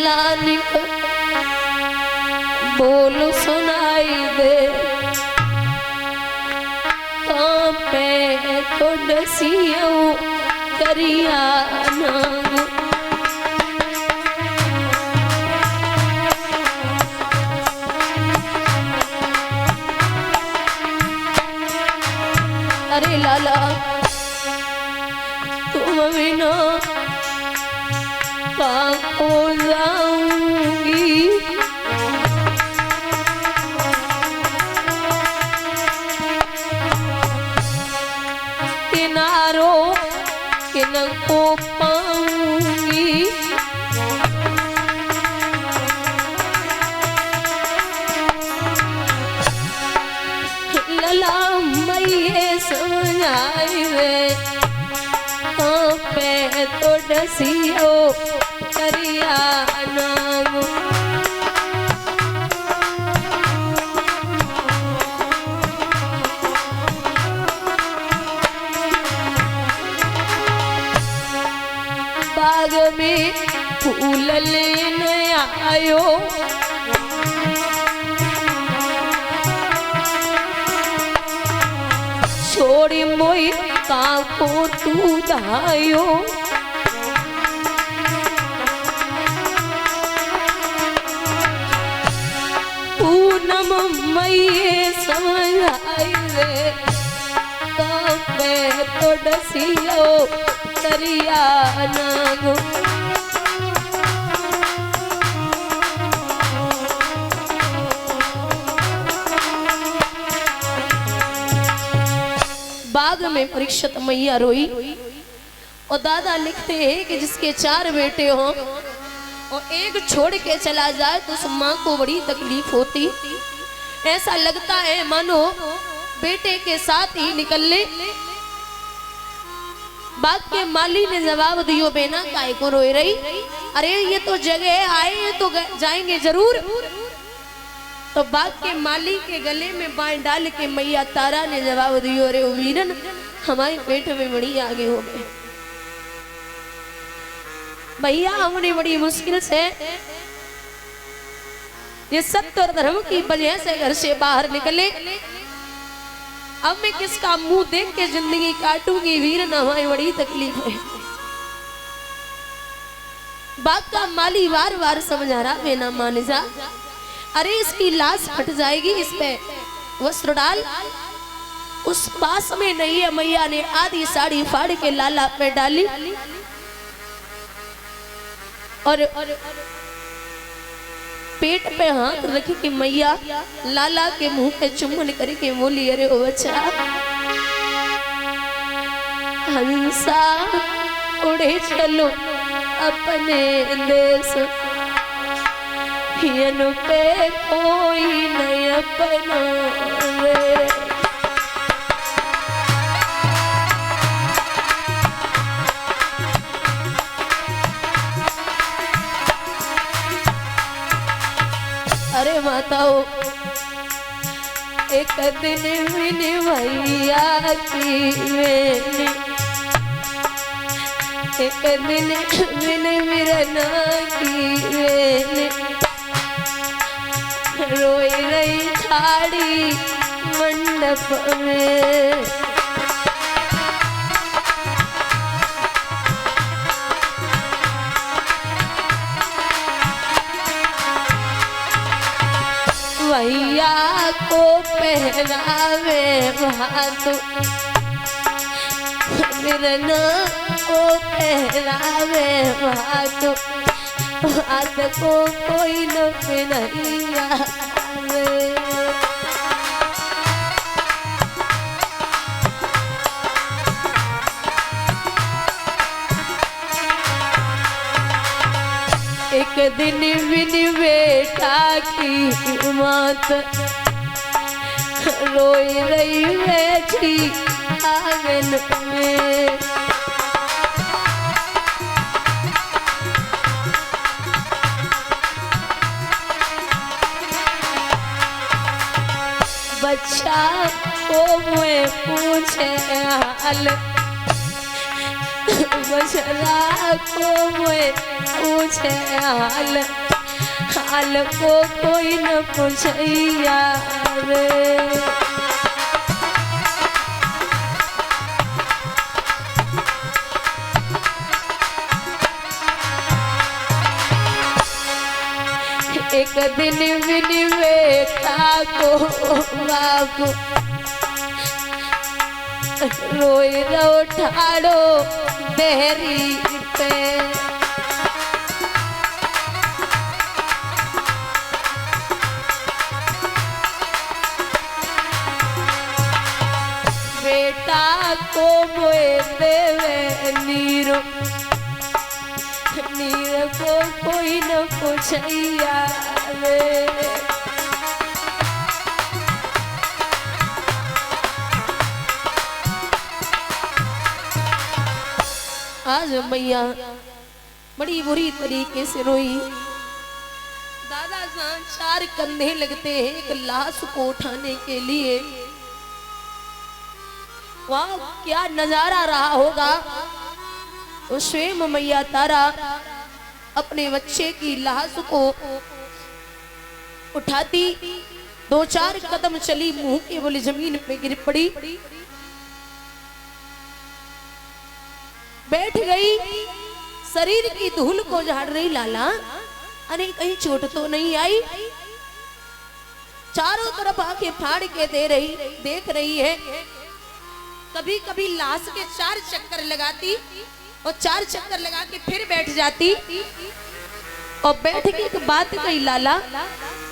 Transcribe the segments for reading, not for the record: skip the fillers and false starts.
लानी बोल सुनाई दे पे तो डसियो करिया नाग अरे लाला तुम बिना पाको जाऊंगी किनारों किनको पाऊंगी लला मैये समझाई वे पे तो डसियो करिया नाम बाग में फूल लेने आयो छोड़ी मोई काको तू धायो पूनम मैये समझाई रे पे तो डसियो करिया नाग बाग में परीक्षित मैया रोई और दादा लिखते हैं कि जिसके 4 बेटे हों और एक छोड़ के चला जाए तो उस माँ को बड़ी तकलीफ होती। ऐसा लगता है मानो बेटे के साथ ही निकल ले। बाग के माली ने जवाब दियो बेना काय को रोई रही, अरे ये तो जगह आए हैं तो जाएंगे जरूर। तो बाग के माली के गले में बाएं डाल के मैया तारा ने जवाब दियो, अरे वीरन हमारे पेट में बड़ी आगे हो गए भैया, हमने बड़ी मुश्किल से ये सत्य और धर्म की वजह से घर से बाहर निकले। अब मैं किसका मुंह देख के जिंदगी काटूंगी वीरन, हमारी बड़ी तकलीफ है। बाग का माली बार बार समझा रहा बेना मान जा, अरे इसकी लाश फट जाएगी, इस पे वस्त्र डाल। उस पास में नहीं है, मैया ने आधी साड़ी फाड़ के लाला पे डाली और पेट पे हाथ रख के मैया लाला के मुंह पे चुम्बन करके बोली, अरे ओ बच्चा हंसा उड़े चलो अपने देश, हियन पे कोई नहीं अपना वे। अरे माताओ एक दिन मैंने भैया की मैंने, एक दिन मैंने मिरना की मैंने, रोई रही खाड़ी मंडप में। भैया को पहरावे भातु, मिरना को पहरावे भातु, हाथ को कोई न पहनाइया एक दिन बिन बेटा की मात, रोई रही बैठी आंगन में। बच्चा को मैं पूछे हाल, बछड़ा को मोए पूछे हाल, हाल को कोई न पूछैया रे। एक दिन बिन बेटा को बाबू रोई रो ठाड़ो देहरी पे, बेटा को मोए देवे नीरो, नीर को कोई न पूछैया रे। आज मैया बड़ी बुरी तरीके से रोई। दादा जान 4 कंधे लगते हैं एक लाश को उठाने के लिए। वाह क्या नजारा रहा होगा। तो स्वयं मैया तारा अपने बच्चे की लाश को उठाती 2-4 कदम चली, मुंह के बोले जमीन पे गिर पड़ी, बैठ गई, शरीर की धूल को झाड़ रही। लाला अरे कहीं चोट तो नहीं आई। चारों तरफ आंखें फाड़ के देख रही है। कभी कभी लाश के 4 चक्कर लगाती और 4 चक्कर लगा के फिर बैठ जाती और बैठ के एक बात कही, लाला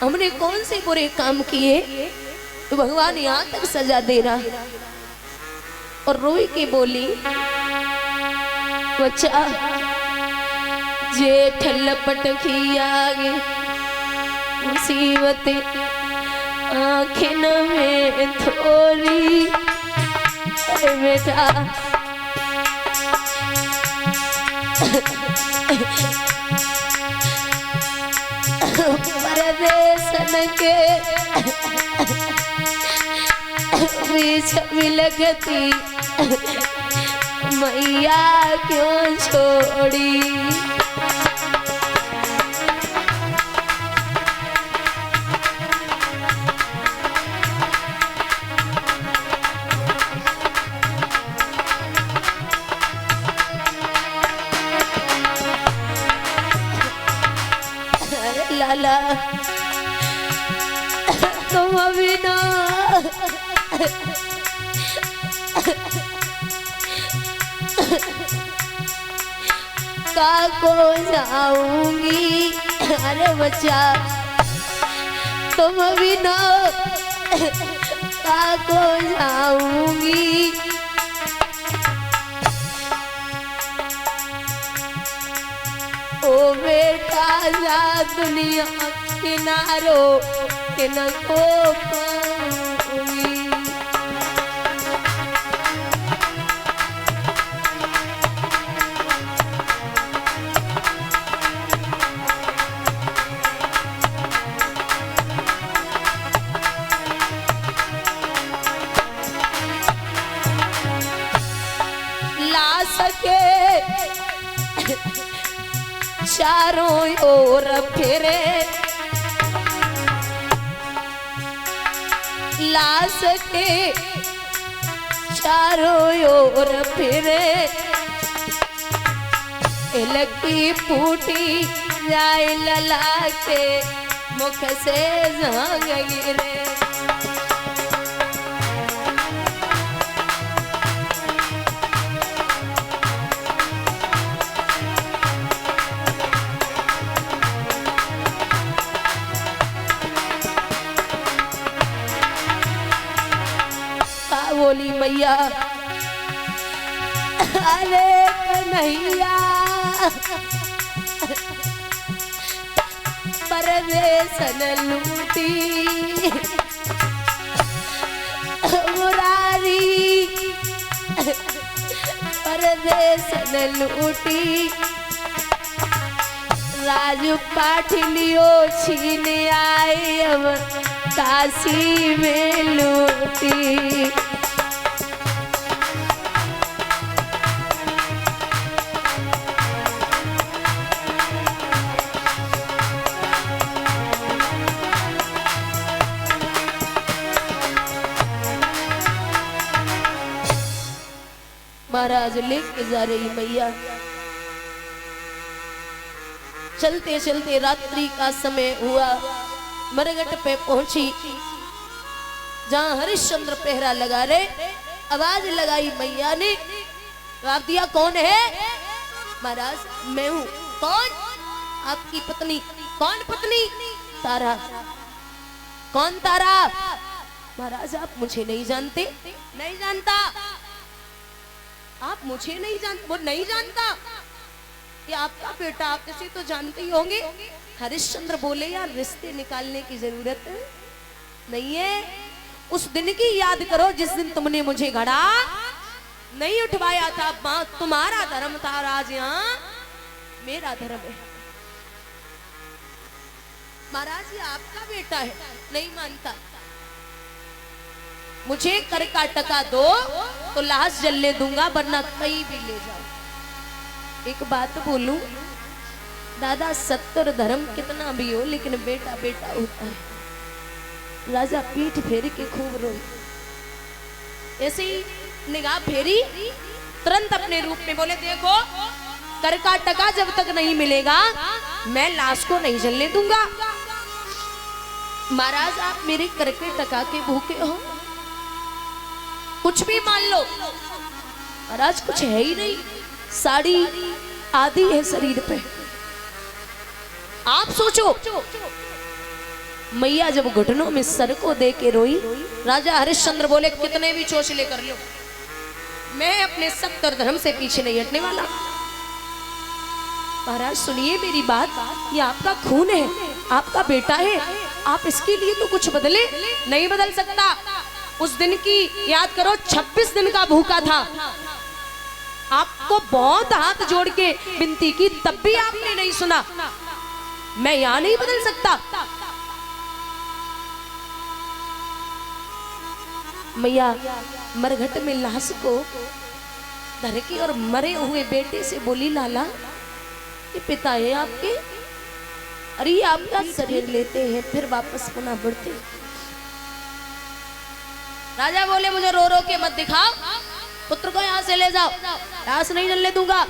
हमने कौन से बुरे काम किए तो भगवान यहाँ तक सजा दे रहा। और रोई के बोली, बच्चा जेठ लपट की आगे मुसीबतें आँखें में थोड़ी, बेटा परदेसन के बीच मिलगती मैया क्यों छोड़ी। लाला तुम अभी ना को जाऊंगी। अरे बच्चा तुम अभी ना को जाऊंगी। ओ बेटा जा दुनिया किनारो किनको पाऊंगी। ला सके चारों ओर फिरे, लाश के चारों ओर फिरे, लकी फूटी जाए लला के मुख से जंग गिरे। बोली मैया अरे कन्हैया परदेसन लूटी मुरारी परदेसन लूटी। राजू पाठलियो छीन आए अब काशी में लूटी। महाराज लेके जा रही मैया। चलते चलते रात्रि का समय हुआ, मरघट पे पहुंची जहां हरिश्चंद्र पहरा लगा रहे। आवाज लगाई मैया ने, जवाब दिया कौन है? महाराज मैं हूं। कौन? आपकी पत्नी। कौन पत्नी? तारा। कौन तारा? महाराज आप मुझे नहीं जानते? नहीं जानता। आप मुझे नहीं जानते? वो नहीं जानता कि आपका बेटा, आप किसी तो जानते ही होंगे। हरिश्चंद्र बोले यार रिश्ते निकालने की जरूरत नहीं है। उस दिन की याद करो जिस दिन तुमने मुझे घड़ा नहीं उठवाया था। मां तुम्हारा धर्म था, राज यहाँ मेरा धर्म है। महाराज ये आपका बेटा है। नहीं मानता। मुझे कर का टका दो तो लाश जलने दूंगा, वरना कहीं भी ले जाओ। एक बात बोलूं दादा, सत्तर धर्म कितना भी हो लेकिन बेटा बेटा होता है। राजा पीठ फेर के खूब रोए। ऐसे ही निगाह फेरी, तुरंत अपने रूप में बोले देखो कर का टका जब तक नहीं मिलेगा मैं लाश को नहीं जलने दूंगा। महाराज आप मेरे कर के टका के भूखे हो, कुछ भी मान लो। महाराज कुछ है ही नहीं, साड़ी आदि है शरीर पे। आप सोचो मैया जब घुटनों में सर को दे के रोई, राजा हरिश्चंद्र बोले कितने भी चोचले कर लो, मैं अपने सत्तर धर्म से पीछे नहीं हटने वाला। महाराज सुनिए मेरी बात, ये आपका खून है, आपका बेटा है, आप इसके लिए तो कुछ बदले नहीं बदल सकता। उस दिन की याद करो, 26 दिन का भूखा था। आपको बहुत हाथ जोड़ के विनती की, तब भी आपने नहीं सुना। मैं यहां नहीं बदल सकता। मैया मरघट में लाश को धर के और मरे हुए बेटे से बोली लाला ये पिता है आपके? अरे आपका शरीर लेते हैं फिर वापस पुनः बढ़ते। राजा बोले मुझे रो रो के मत दिखाओ, पुत्र को यहाँ से ले जाओ, लाश नहीं जलने दूंगा।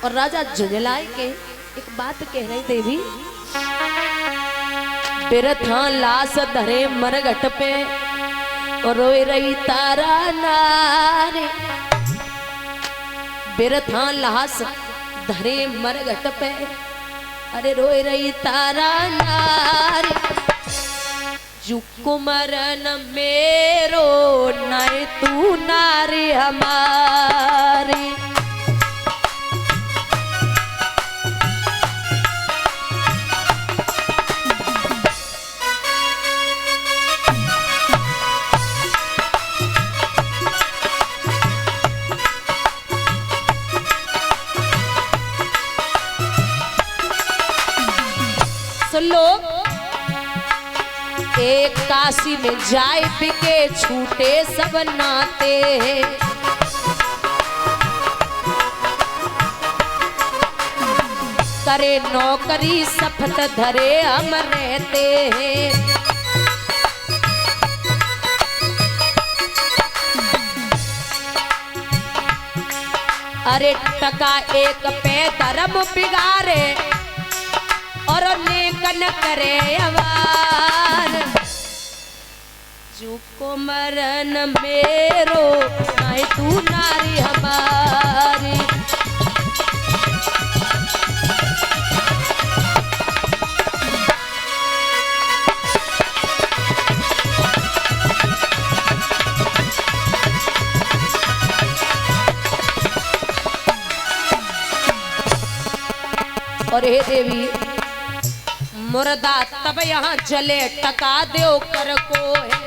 और राजा झुंझलाए के एक बात कह रहे देवी, बिरथा लाश धरे मरघट पे और रोए रही तारा नारे। बिरथा लाश धरे मरघट पे अरे रोए रही तारा नारे। जु कुमरन मेरो नाय तू नारी हमारी। लो एक काशी में जाए बिके छूटे सब नाते। करे नौकरी सफत धरे हम रहते हैं। अरे टका एक पे धर्म बिगाड़े और नेकन करे अवार। जो कुमरन मेरो नाय तू नारी हमारी। और हे देवी मुर्दा तब यहाँ जले टका दो कर को है।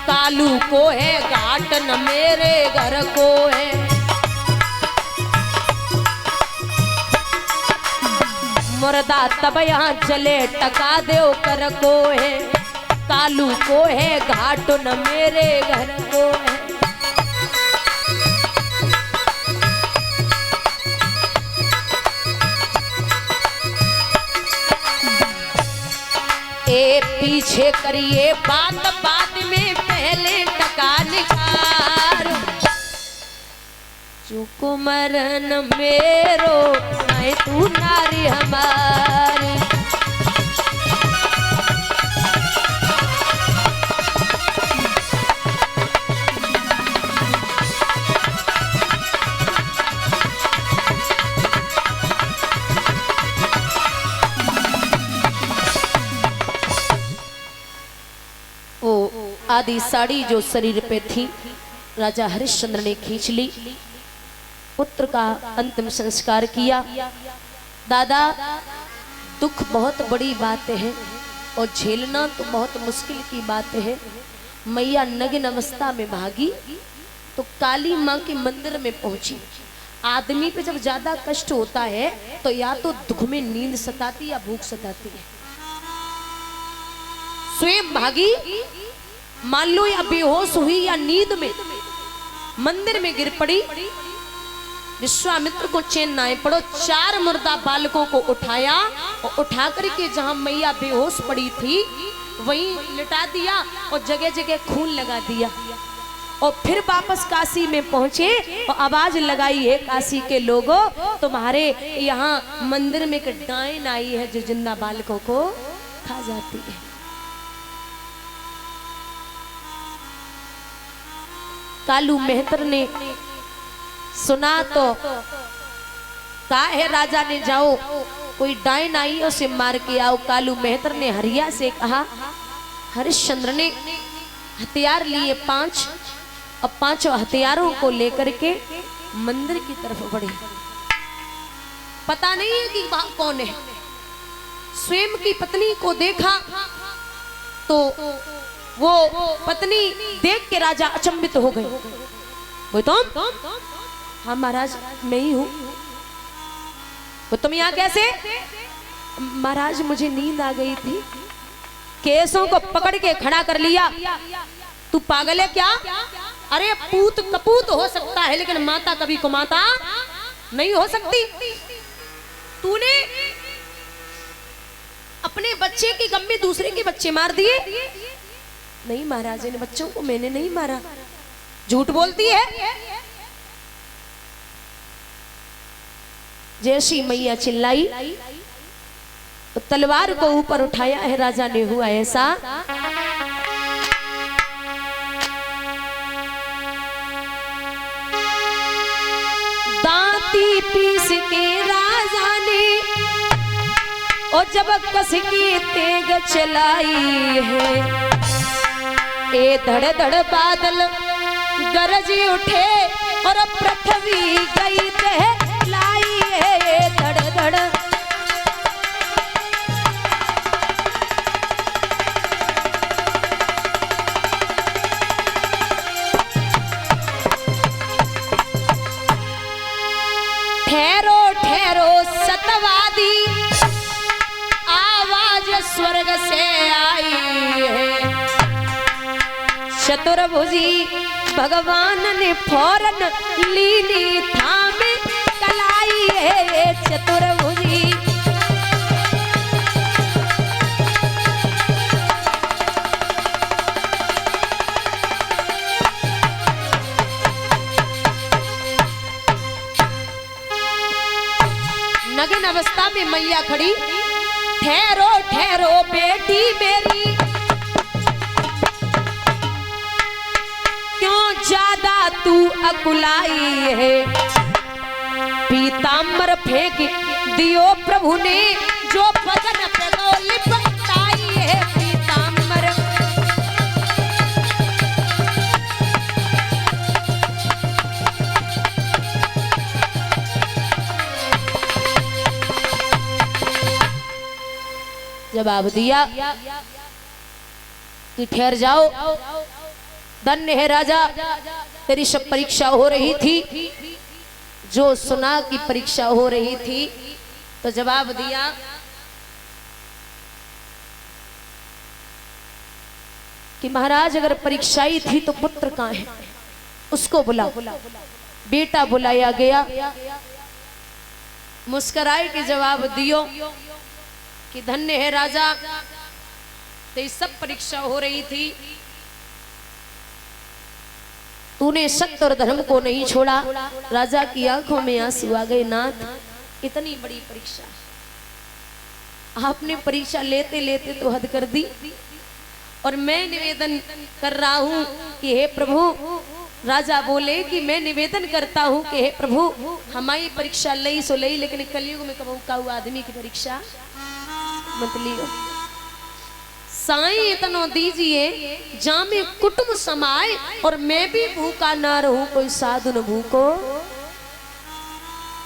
कालू को है घाट न मेरे घर को है। मुर्दा तब यहाँ जले टका दो कर को है। कालू को है घाट न मेरे घर को है। करिए बात बात में पहले टका निकारो। चुको मरन मेरो मैं तू नारी हमारी। आदि साड़ी जो शरीर पे थी राजा हरिश्चंद्र ने खींच ली। पुत्र का अंतिम संस्कार किया। दादा दुख बहुत बड़ी बात है और झेलना तो बहुत मुश्किल की बात है। मैया नग्न अवस्था में भागी तो काली माँ के मंदिर में पहुंची। आदमी पे जब ज्यादा कष्ट होता है तो या तो दुख में नींद सताती या भूख सताती है। स्वयं भागी, मान लो या बेहोश हुई या नींद में मंदिर में गिर पड़ी। विश्वामित्र को चैन ना आए पड़ो, 4 मुर्दा बालकों को उठाया और उठा करके जहां मैया बेहोश पड़ी थी वहीं लिटा दिया और जगह जगह खून लगा दिया। और फिर वापस काशी में पहुंचे और आवाज लगाई है काशी के लोगों, तुम्हारे यहाँ मंदिर में एक डायन आई है जो जिंदा बालकों को खा जाती है। कालू मेहतर ने सुना तो कहा है राजा ने जाओ कोई डायन आई उसे मार के आओ। कालू मेहतर ने हरिया से कहा। हरिश्चंद्र ने हथियार लिए 5 और 5 हथियारों को लेकर के मंदिर की तरफ बढ़े। पता नहीं है कि वहां कौन है। स्वयं की पत्नी को देखा तो वो पत्नी देख के राजा अचंभित हो गए। वो तुम? हाँ महाराज मैं ही हूँ। वो तुम यहाँ कैसे? महाराज मुझे नींद आ गई थी, केसों को पकड़ के खड़ा कर लिया। तू पागल है क्या? अरे पूत कपूत हो सकता है लेकिन माता कभी कुमाता नहीं हो सकती। तूने अपने बच्चे की गम में दूसरे के बच्चे मार दिए? नहीं महाराज इन बच्चों को मैंने नहीं मारा। झूठ बोलती है। जैसी मैया चिल्लाई तो तलवार को ऊपर उठाया है राजा ने। हुआ ऐसा दांती पीस के राजा ने और जब कस की तेग चलाई है। ए धड़ धड़ बादल गरज उठे और पृथ्वी गई दहलाई है। धड़ धड़ ठहरो ठहरो सतवादी आवाज स्वर्ग से आई है। चतुर्भुजी भगवान ने फौरन लीली थामे कलाई है। चतुर्भुजी नग्न अवस्था में मैया खड़ी। ठहरो ठहरो बेटी मेरी, ज्यादा तू अकुलाई है। पीतांबर फेंक दियो प्रभु ने जो बदन पे लिपटाई है। पीतांबर जवाब दिया कि ठहर जाओ, धन्य है राजा तेरी सब परीक्षा हो रही थी। जो सुना की परीक्षा हो रही थी तो जवाब दिया कि महाराज अगर परीक्षा ही थी तो पुत्र कहाँ है, उसको बुलाओ। बेटा बुलाया गया। मुस्कुराए के जवाब दियो कि धन्य है राजा ये सब परीक्षा हो रही थी। तूने सत्य और धर्म को नहीं छोड़ा। राजा की आंखों में आंसू आ गए। नाथ, इतनी बड़ी परीक्षा आपने परीक्षा लेते लेते तो हद कर दी, और मैं निवेदन कर रहा हूं कि हे प्रभु, राजा बोले कि मैं निवेदन करता हूं कि हे प्रभु, हमारी परीक्षा लई सो लई, लेकिन कलयुग में कबू का आदमी की परीक्षा मत लियो। साईं इतनो दीजिए जहां में कुटुंब समाए, और मैं भी भूखा ना रहूं, कोई साधु न भूखो।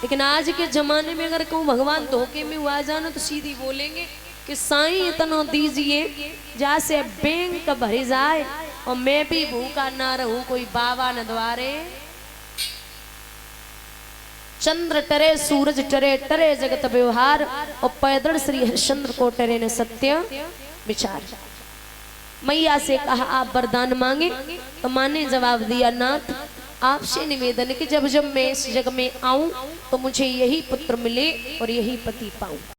लेकिन आज के जमाने में अगर कहूँ भगवान धोखे में हुआ जाना, तो सीधी बोलेंगे कि साईं इतनो दीजिए जहाँ से बैंक भरी जाए, और मैं भी भूखा ना रहूं, कोई बाबा न द्वारे। चंद्र टरे सूरज टरे, टरे जगत व्यवहार, और पैदल श्री हरिश्चंद्र को टरे ने सत्य विचार। मैया से कहा आप वरदान मांगे, तो मां ने जवाब दिया, नाथ आपसे निवेदन कि जब जब मैं इस जग में आऊं तो मुझे यही पुत्र मिले और यही पति पाऊं।